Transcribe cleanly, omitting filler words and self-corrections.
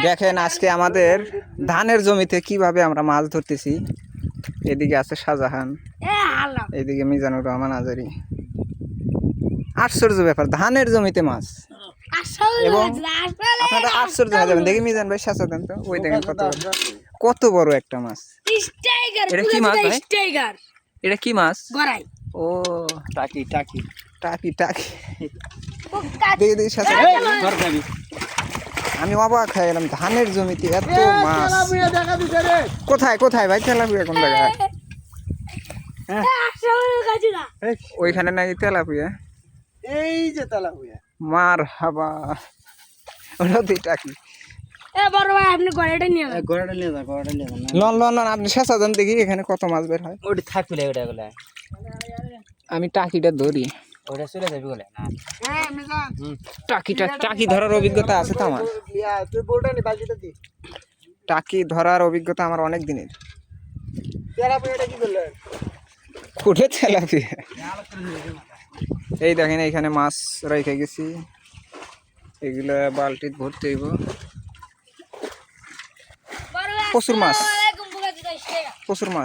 দেখেন আজকে আমাদের ধানের জমিতে কিভাবে আমরা মাছ ধরতেছি। এদিকে আছে শাহজাহান, এদিকে মিজানুর রহমান আজারি। আশ্চর্য ব্যাপার, ধানের জমিতে মাছ। এবং আপনারা আশ্চর্য হয়ে যাবেন। দেখি মিজান ভাই শাসা দেন তো, ওই দেখেন কত বড় একটা মাছ। এটা কি মাছ ভাই? এটা কি মাছ? ও টাকি টাকি টাকি টাকি। দেখি দেখি শাসা। আমি অবাক হয়ে গেলাম, ধানের জমিতে এত মাছ। কোথায় কোথায় ভাই তেলাপিয়া কোন জায়গায়? ওইখানে নাকি তেলাপিয়া? এই যে তেলাপিয়া। মার হাবা, ওটা দুই টাকি। গড়াটা নিয়ে যা লন লন লন, আপনি শেষা দেন দেখি এখানে কত মাছ বের হয়। ওটা থাকলে ওটা গুলা আমি টাকিটা ধরি। ওটা চলে যাবে বলে না। টাকিটা টাকি ধরার অভিজ্ঞতা আছে তো আমার। তুই বোর্ডটা নি বাকিটা দি। টাকি ধরার অভিজ্ঞতা আমার অনেক দিনের। তেলাপিয়াটা কি করলেন? খুঁটে তেলাপিয়া। এই দেখেন এইখানে মাছ রেখে গেছি, এগুলো বালতিতে ভরতে হইব। প্রচুর মাছ, প্রচুর মাছ।